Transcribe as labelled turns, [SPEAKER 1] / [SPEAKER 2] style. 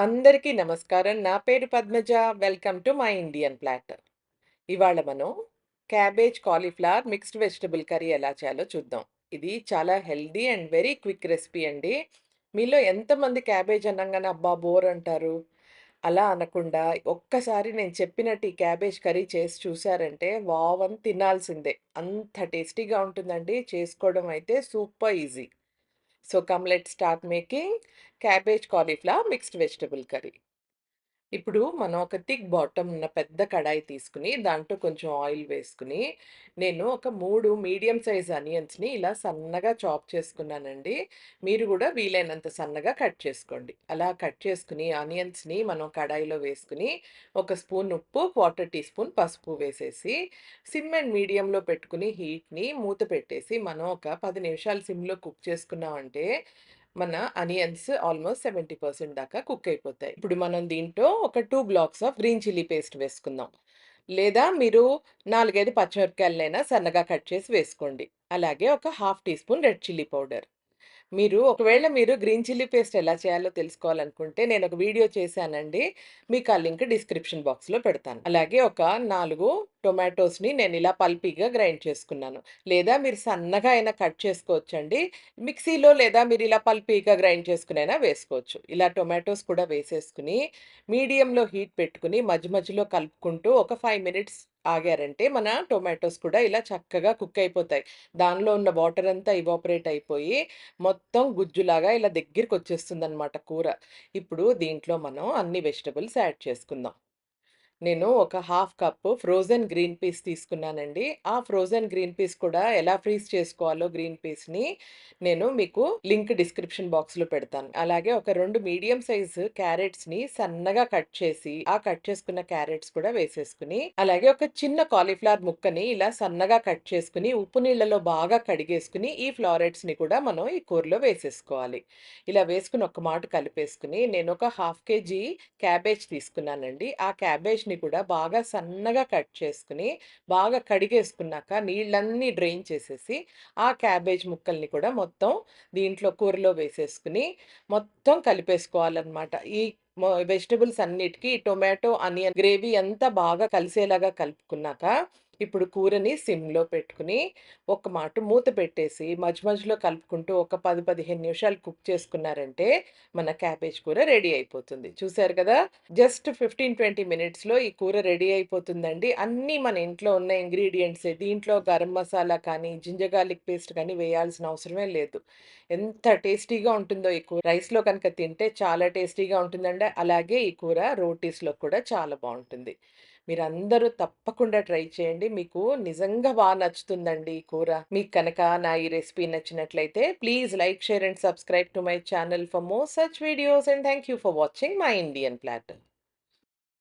[SPEAKER 1] అందరికీ నమస్కారం. నా పేరు Padmaja. Welcome to my Indian platter. ఇవాళ మనం cabbage cauliflower mixed vegetable curry ఎలా చేయాలో చూద్దాం. ఇది చాలా healthy and very quick recipe అండి. మీలో ఎంతమంది క్యాబేజ్ అనంగానే అబ్బా! బోర్ అంటారు. అలా అనకుండా ఒక్కసారి నేను చెప్పినట్టు ఈ క్యాబేజ్ కర్రీ చేసి చూసారంటే వావ్! అని తినాల్సిందే. అంత టేస్టీగా ఉంటుందండి. చేసుకోవడం అయితే super easy. So come let's start making cabbage cauliflower mixed vegetable curry. ఇప్పుడు మనం ఒక థిక్ బాటమ్ ఉన్న పెద్ద కడాయి తీసుకుని, దాంట్లో కొంచెం ఆయిల్ వేసుకుని, నేను ఒక 3 మీడియం సైజ్ అనియన్స్‌ని ఇలా సన్నగా చాప్ చేసుకున్నానండి. మీరు గూడా వీలైనంత సన్నగా కట్ చేసుకోండి. అలా కట్ చేసుకుని ఆనియన్స్‌ని మనం కడాయిలో వేసుకుని, ఒక స్పూన్ ఉప్పు, క్వార్టర్ టీ స్పూన్ పసుపు వేసేసి, సిమ్ అండ్ మీడియంలో పెట్టుకుని హీట్‌ని మూత పెట్టేసి, మనం ఒక 10 నిమిషాలు సిమ్‌లో కుక్ చేసుకున్నామంటే మన అనియన్స్ ఆల్మోస్ట్ 70% దాకా కుక్ అయిపోతాయి. ఇప్పుడు మనం దీంట్లో ఒక 2 blocks of green chilli paste వేసుకుందాం. లేదా మీరు 4, 5 పచ్చిమిరపకాయలనైనా సన్నగా కట్ చేసి వేసుకోండి. అలాగే ఒక half teaspoon red chilli powder. ఒకవేళ మీరు గ్రీన్ చిల్లీ పేస్ట్ ఎలా చేయాలో తెలుసుకోవాలనుకుంటే నేనొక వీడియో చేశానండి. మీకు ఆ లింక్ డిస్క్రిప్షన్ బాక్స్‌లో పెడతాను. అలాగే ఒక 4 టొమాటోస్‌ని నేనిలా పల్పీగా గ్రైండ్ చేసుకున్నాను. లేదా మీరు సన్నగా అయినా కట్ చేసుకోవచ్చండి. మిక్సీలో లేదా మీరిలా పల్పీగా గ్రైండ్ చేసుకొనైనా వేసుకోవచ్చు. ఇలా టొమాటోస్ కూడా వేసేసుకొని, మీడియంలో హీట్ పెట్టుకొని మధ్య మధ్యలో కలుపుకుంటూ ఒక 5 మినిట్స్ ఆగారంటే మన టొమాటోస్ కూడా ఇలా చక్కగా కుక్ అయిపోతాయి. దానిలో ఉన్న వాటర్ అంతా ఇవాపరేట్ అయిపోయి మొత్తం గుజ్జులాగా ఇలా దగ్గరికొచ్చేస్తుందనమాట కూర. ఇప్పుడు దీంట్లో మనం అన్ని వెజిటబుల్స్ యాడ్ చేసుకుందాం. నేను ఒక half cup frozen green peas తీసుకున్నానండి. ఆ ఫ్రోజన్ గ్రీన్ పీస్ కూడా ఎలా ఫ్రీజ్ చేసుకోవాలో గ్రీన్ పీస్‌ని నేను మీకు లింక్ డిస్క్రిప్షన్ బాక్స్‌లో పెడతాను. అలాగే ఒక 2 మీడియం సైజు క్యారెట్స్‌ని సన్నగా కట్ చేసి, ఆ కట్ చేసుకున్న క్యారెట్స్ కూడా వేసేసుకొని, అలాగే ఒక చిన్న కాలీఫ్లవర్ ముక్కని ఇలా సన్నగా కట్ చేసుకొని, ఉప్పు నీళ్ళలో బాగా కడిగేసుకొని, ఈ ఫ్లారెట్స్‌ని కూడా మనం ఈ కూరలో వేసేసుకోవాలి. ఇలా వేసుకొని ఒక మాట కలిపేసుకొని, నేనొక హాఫ్ కేజీ క్యాబేజ్ తీసుకున్నానండి. ఆ క్యాబేజ్‌ని కూడా బాగా సన్నగా కట్ చేసుకొని, బాగా కడిగేసుకున్నాక నీళ్ళన్నీ డ్రైన్ చేసేసి, ఆ క్యాబేజ్ ముక్కల్ని కూడా మొత్తం దీంట్లో కూరలో వేసేసుకొని, మొత్తం కలిపేసుకోవాలనమాట. ఈ వెజిటబుల్స్ అన్నిటికి టొమాటో, ఆనియన్ గ్రేవీ అంతా బాగా కలిసేలాగా కలుపుకున్నాక, ఇప్పుడు కూరని సిమ్‌లో పెట్టుకొని, ఒక మాట మూత పెట్టేసి మధ్య మధ్యలో కలుపుకుంటూ ఒక 10, 15 నిమిషాలు కుక్ చేసుకున్నారంటే మన క్యాబేజ్ కూర రెడీ అయిపోతుంది. చూసారు కదా! జస్ట్ 15, 20 మినిట్స్‌లో ఈ కూర రెడీ అయిపోతుందండి. అన్నీ మన ఇంట్లో ఉన్న ఇంగ్రీడియెంట్సే. దీంట్లో గరం మసాలా కానీ, జింజర్ గార్లిక్ పేస్ట్ కానీ వేయాల్సిన అవసరమే లేదు. ఎంత టేస్టీగా ఉంటుందో ఈ కూర. రైస్‌లో కనుక తింటే చాలా టేస్టీగా ఉంటుందండి. అలాగే ఈ కూర రోటీస్‌లో కూడా చాలా బావుంటుంది. మీరందరూ తప్పకుండా ట్రై చేయండి. మీకు నిజంగా నచ్చుతుందండి ఈ కూర. మీకు కనుక నా ఈ రెసిపీ నచ్చినట్లయితే please like, share and subscribe to my channel for more such videos and thank you for watching my Indian platter.